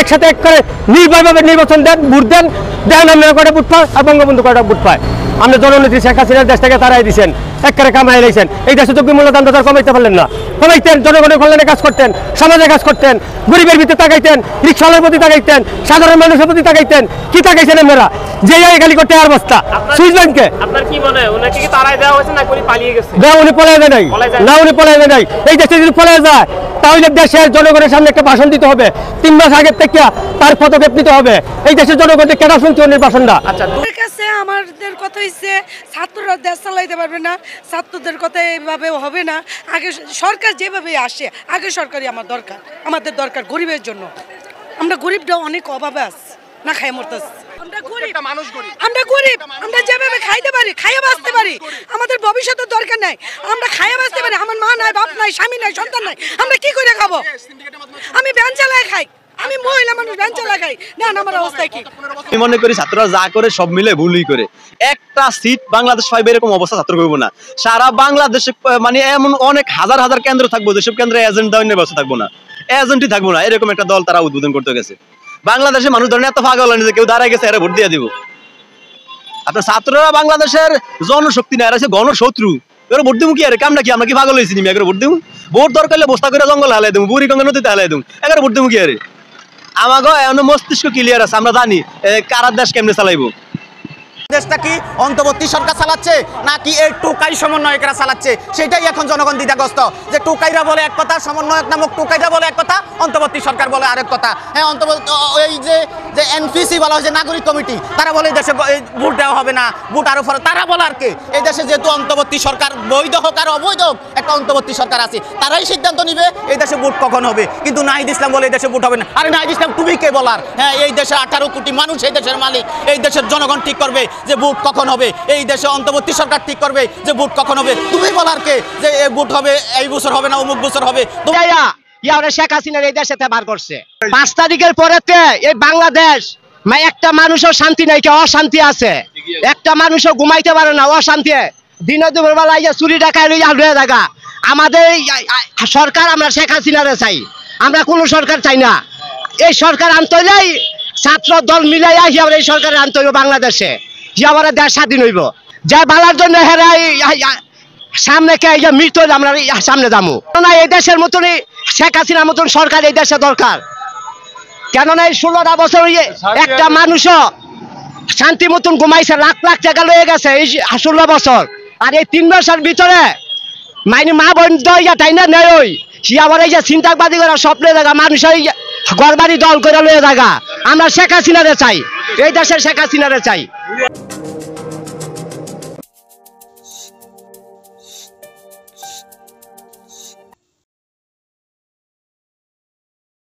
একসাথে এক করে নির্ভয়ভাবে নির্বাচন দেন, ভোট দেন, দেন আমরা কয়টা ভোট পায় আর বঙ্গবন্ধু কয়টা ভোট পায়। আমরা জননেত্রী শেখ হাসিনার দেশ থেকে তারাই দিচ্ছেন, এক করে কামাই লাইছেন। এই দেশে যোগ্য মূল্যদান তো কমাইতে পারলেন না, কমাইতেন জনগণের কল্যাণে কাজ করতেন, সমাজে কাজ করতেন, গরিবের ভিতরে তাকাইতেন, রিক্সাওয়ালার প্রতি তাকাইতেন, সাধারণ মানুষের প্রতি তাকাইতেন। কি তাকাইছেন আপনারা? যে খালি করতে আর বস্তা সুইস ব্যাংকে। আপনার কি মনে হয় ওনাকে কি তারাই দেওয়া হয়েছে না উনি পালিয়ে গেছে? না, উনি পলায় যায় নাই, না উনি পলায় যায় নাই। এই দেশে যদি পলায় যায় তাহলে দেশের জনগণের সামনে একটা ভাষণ দিতে হবে, 3 মাস আগের থেকে তার পদক্ষেপ নিতে হবে। এই দেশের জনগণকে কেন শুনছে ওনার ভাষণটা? আচ্ছা, আমাদের কথা হচ্ছে ছাত্ররা দেশ চালাইতে পারবে না, ছাত্রদের কথা এইভাবে হবে না। আগে সরকার যেভাবে আসে, আগে সরকারই আমাদের দরকার গরিবের জন্য। আমরা গরিবটা অনেক অভাবে আছি, না খাই মরতেছি। আমরা গরিব, আমরা যেভাবে খাইতে পারি, খাইয়া বাঁচতে পারি, আমাদের ভবিষ্যতের দরকার নাই। আমরা খাইয়া বাঁচতে পারি, আমার মা নাই, বাপ নাই, স্বামী নাই, সন্তান নাই, আমরা কি করে খাবো? আমি ভ্যান চালায় খাই, আমি মহিলা মানুষ, ভ্যান চালায় খাই, না আমার অবস্থা কি? আমি মনে করি ছাত্ররা যা করে সব মিলে ভুলই করে। একটা সিট বাংলাদেশ পাইবে এরকম অবস্থা ছাত্র করবো না। সারা বাংলাদেশে মানে এমন অনেক হাজার হাজার কেন্দ্র থাকবো, যেসব কেন্দ্রে এজেন্ট দেওয়ার ব্যবস্থা থাকবো না, এজেন্টই থাকবো না, এরকম একটা দল তারা উদ্বোধন করতে গেছে। বাংলাদেশে মানুষ ধরেন এত পাগল হয়নি যে কেউ দাঁড়ায় গেছে এরা ভোট দিয়ে দিব। আপনার ছাত্ররা বাংলাদেশের জনশক্তি না, এরা হচ্ছে গণশত্রু। এবার ভোট দিব কি আরে কামটা কি? আমরা কি পাগল হয়েছি? এগারো ভোট দিব? ভোট দরকার হলে বস্তা করে জঙ্গল হালাই দেবো, বুড়ি গঙ্গা নদীতে হালাই দেবো, এগারো ভোট দিব কি আরে? আমাকে এমন মস্তিষ্ক ক্লিয়ার আছে, আমরা জানি কারা দেশ কেমনে চালাইবো। দেশটা কি অন্তর্বর্তী সরকার চালাচ্ছে নাকি এই টোকাই সমন্বয়করা চালাচ্ছে, সেটাই এখন জনগণ দ্বিধাগ্রস্ত। যে টোকাইরা বলে এক কথা, সমন্বয়ক নামক টোকাইরা বলে এক কথা, অন্তর্বর্তী সরকার বলে আরেক কথা। হ্যাঁ, এই যে এনপিসি বলা হয় যে নাগরিক কমিটি, তারা বলে এই দেশে ভোট দেওয়া হবে না, ভোট আরো ফলে তারা বলে আর কে? এই দেশে যেহেতু অন্তর্বর্তী সরকার বৈধ হোক আর অবৈধ হোক, একটা অন্তর্বর্তী সরকার আছে, তারাই সিদ্ধান্ত নিবে এই দেশে ভোট কখন হবে। কিন্তু নাহিদ ইসলাম বলে এই দেশে ভোট হবে না। আরে নাহিদ ইসলাম তুমি কে বলার? হ্যাঁ, এই দেশে 18 কোটি মানুষ, এই দেশের মালিক, এই দেশের জনগণ ঠিক করবে যে ভোট কখন হবে। এই দেশে অন্তর্বর্তী সরকার ঠিক করবে যে ভোট কখন হবে। তুমি বলার কে যে এই ভোট হবে, এই বছর হবে না অমুক বছর হবে? শেখ হাসিনার এই দেশে বার করছে 5 তারিখের পরেতে এই বাংলাদেশ একটা মানুষও শান্তি নাই, অশান্তি আছে। একটা মানুষও ঘুমাইতে পারে না, অশান্তি। দিনে দুপুর বেলা চুরি ডাকায় লইয়া জায়গা। আমাদের সরকার আমরা শেখ হাসিনারে চাই, আমরা কোনো সরকার চাই না। এই সরকার আনতে হইলেই ছাত্র দল মিলাই এই সরকারের আনতে হইব বাংলাদেশে, যে আমার দেশ স্বাধীন হইব। যা বালার জন্য হেরাই সামনে কে মৃত্যু হইলে আমরা সামনে যাবো না। এই দেশের মতনই শেখ হাসিনার মতন সরকার এই দেশে দরকার। কেননা এই 16টা বছর একটা মানুষও শান্তি মতন ঘুমাইছে, লাখ লাখ টাকা লয়ে গেছে এই 16 বছর। আর এই 3 বছর ভিতরে মাইনি মা বোন তাই না নেই, সে আবার এই যে চিন্তাবাদী করা স্বপ্নে জায়গা, মানুষের ঘর বাড়ি দল করে লয়ে জায়গা। আমরা শেখ হাসিনারে চাই, এই দেশের শেখ হাসিনারে চাই।